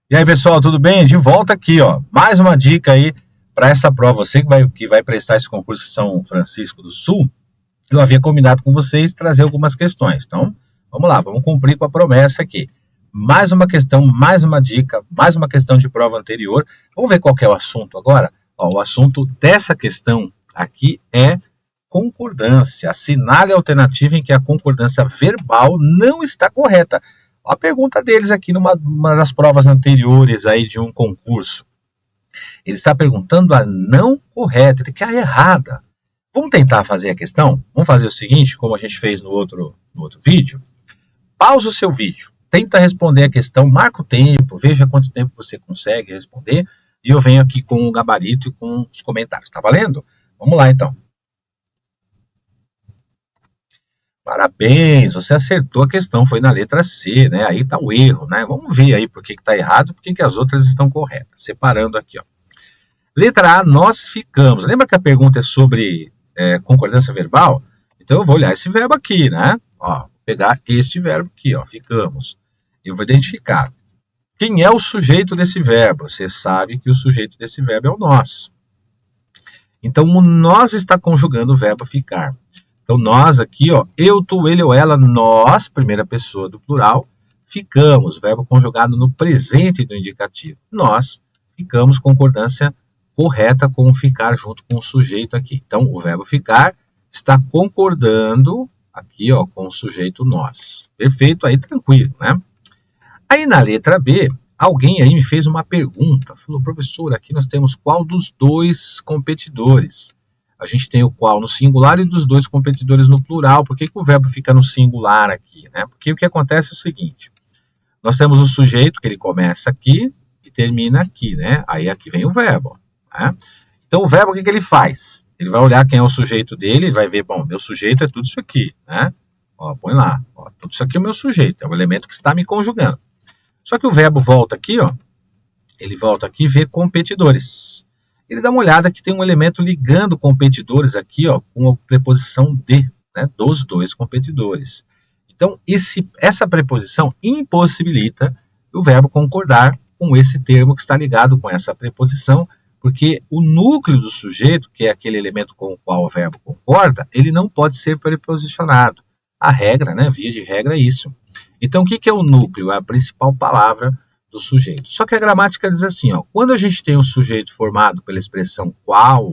E aí, pessoal, tudo bem? De volta aqui, ó. Mais uma dica aí para essa prova. Você que vai prestar esse concurso em São Francisco do Sul, eu havia combinado com vocês trazer algumas questões. Então, vamos lá, vamos cumprir com a promessa aqui. Mais uma questão, mais uma dica, mais uma questão de prova anterior. Vamos ver qual que é o assunto agora? Ó, o assunto dessa questão aqui é concordância. Assinale a alternativa em que a concordância verbal não está correta. A pergunta deles aqui numa das provas anteriores aí de um concurso. Ele está perguntando a não correta, ele quer a errada. Vamos tentar fazer a questão? Vamos fazer o seguinte, como a gente fez no outro vídeo. Pausa o seu vídeo, tenta responder a questão, marca o tempo, veja quanto tempo você consegue responder, e eu venho aqui com o gabarito e com os comentários. Tá valendo? Vamos lá então. Parabéns, você acertou a questão, foi na letra C, né? Aí tá o erro, né? Vamos ver aí por que tá errado e por que as outras estão corretas. Separando aqui, ó. Letra A, nós ficamos. Lembra que a pergunta é sobre concordância verbal? Então eu vou olhar esse verbo aqui, né? Ó, vou pegar este verbo aqui, ó, ficamos. Eu vou identificar. Quem é o sujeito desse verbo? Você sabe que o sujeito desse verbo é o nós. Então o nós está conjugando o verbo ficar. Então, nós aqui, ó, eu, tu, ele ou ela, nós, primeira pessoa do plural, ficamos, verbo conjugado no presente do indicativo. Nós ficamos, concordância correta com o ficar junto com o sujeito aqui. Então, o verbo ficar está concordando aqui, ó, com o sujeito nós. Perfeito, aí tranquilo, né? Aí na letra B, alguém aí me fez uma pergunta. Falou, professor, aqui nós temos qual dos dois competidores? A gente tem o qual no singular e dos dois competidores no plural. Por que o verbo fica no singular aqui, né? Porque o que acontece é o seguinte. Nós temos o sujeito que ele começa aqui e termina aqui, né? Aí aqui vem o verbo, né? Então o verbo o que ele faz? Ele vai olhar quem é o sujeito dele e vai ver, bom, meu sujeito é tudo isso aqui, né? Ó, põe lá, ó, tudo isso aqui é o meu sujeito, é o elemento que está me conjugando. Só que o verbo volta aqui, ó, ele volta aqui e vê competidores. Ele dá uma olhada que tem um elemento ligando competidores aqui, ó, com a preposição de, né, dos dois competidores. Então, essa preposição impossibilita o verbo concordar com esse termo que está ligado com essa preposição, porque o núcleo do sujeito, que é aquele elemento com o qual o verbo concorda, ele não pode ser preposicionado. A regra, né, via de regra, é isso. Então, o que é o núcleo? É a principal palavra do sujeito. Só que a gramática diz assim, ó, quando a gente tem um sujeito formado pela expressão qual,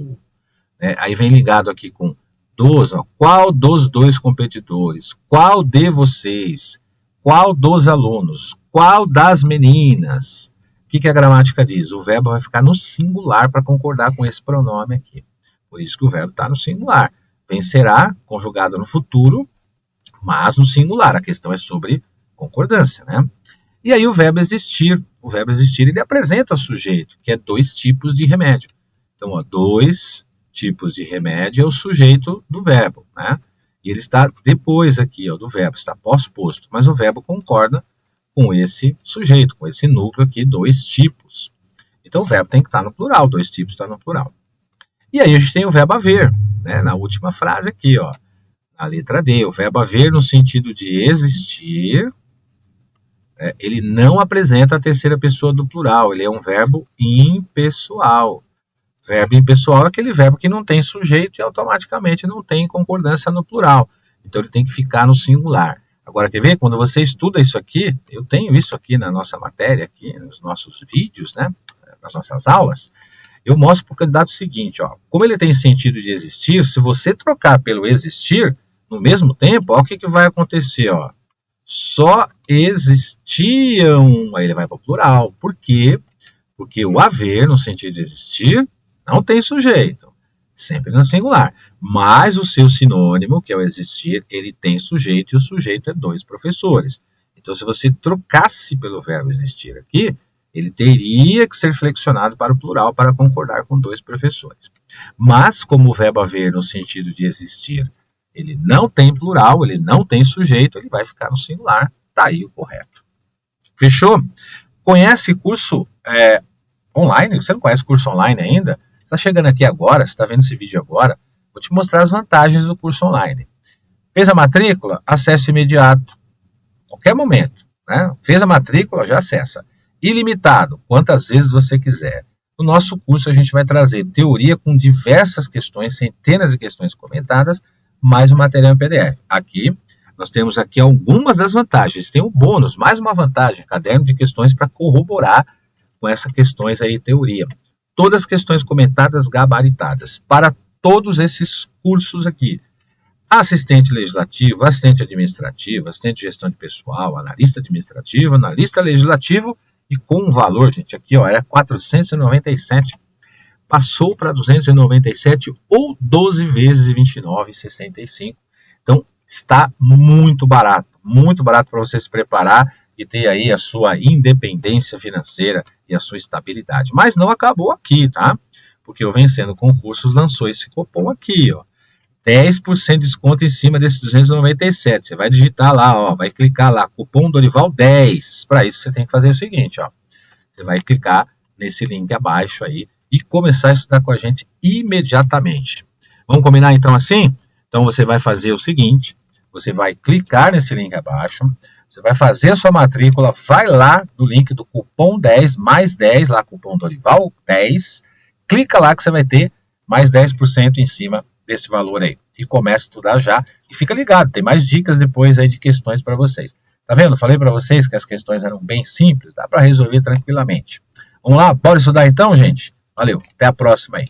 né, aí vem ligado aqui com dos, ó, qual dos dois competidores, qual de vocês, qual dos alunos, qual das meninas. O que a gramática diz? O verbo vai ficar no singular para concordar com esse pronome aqui. Por isso que o verbo está no singular. Vencerá, conjugado no futuro, mas no singular. A questão é sobre concordância, né? E aí o verbo existir ele apresenta sujeito, que é dois tipos de remédio. Então, ó, dois tipos de remédio é o sujeito do verbo, né? E ele está depois aqui, ó, do verbo, está pós-posto, mas o verbo concorda com esse sujeito, com esse núcleo aqui, dois tipos. Então o verbo tem que estar no plural, dois tipos está no plural. E aí a gente tem o verbo haver, né? Na última frase aqui, ó, na letra D, o verbo haver no sentido de existir, ele não apresenta a terceira pessoa do plural, ele é um verbo impessoal. Verbo impessoal é aquele verbo que não tem sujeito e automaticamente não tem concordância no plural. Então ele tem que ficar no singular. Agora, quer ver? Quando você estuda isso aqui, eu tenho isso aqui na nossa matéria, aqui nos nossos vídeos, né? Nas nossas aulas, eu mostro para o candidato o seguinte, ó, como ele tem sentido de existir, se você trocar pelo existir, no mesmo tempo, ó, o que vai acontecer, ó? Só existiam, aí ele vai para o plural. Por quê? Porque o haver, no sentido de existir, não tem sujeito, sempre no singular. Mas o seu sinônimo, que é o existir, ele tem sujeito, e o sujeito é dois professores. Então, se você trocasse pelo verbo existir aqui, ele teria que ser flexionado para o plural para concordar com dois professores. Mas, como o verbo haver, no sentido de existir, ele não tem plural, ele não tem sujeito, ele vai ficar no singular. Tá aí o correto. Fechou? Conhece curso online? Você não conhece curso online ainda? Você está chegando aqui agora, você está vendo esse vídeo agora, vou te mostrar as vantagens do curso online. Fez a matrícula? Acesso imediato. Qualquer momento, né? Fez a matrícula, já acessa. ilimitado, quantas vezes você quiser. No nosso curso a gente vai trazer teoria com diversas questões, centenas de questões comentadas, mais um material em PDF. Aqui, nós temos aqui algumas das vantagens. Tem um bônus, mais uma vantagem, caderno de questões para corroborar com essas questões aí, teoria. Todas as questões comentadas, gabaritadas, para todos esses cursos aqui. Assistente legislativo, assistente administrativo, assistente de gestão de pessoal, analista administrativo, analista legislativo, e com um valor, gente, aqui ó, era 497, passou para 297 ou 12 vezes de 29,65. Então, está muito barato para você se preparar e ter aí a sua independência financeira e a sua estabilidade. Mas não acabou aqui, tá? Porque o Vencendo Concursos lançou esse cupom aqui, ó. 10% de desconto em cima desses 297. Você vai digitar lá, ó, vai clicar lá, cupom Dorival 10. Para isso você tem que fazer o seguinte, ó. Você vai clicar nesse link abaixo aí e começar a estudar com a gente imediatamente. Vamos combinar então assim? Então você vai fazer o seguinte, você vai clicar nesse link abaixo, você vai fazer a sua matrícula, vai lá no link do cupom 10, mais 10, lá cupom Dorival 10, clica lá que você vai ter mais 10% em cima desse valor aí. E começa a estudar já. E fica ligado, tem mais dicas depois aí de questões para vocês. Tá vendo? Falei para vocês que as questões eram bem simples, dá para resolver tranquilamente. Vamos lá? Bora estudar então, gente? Valeu, até a próxima aí.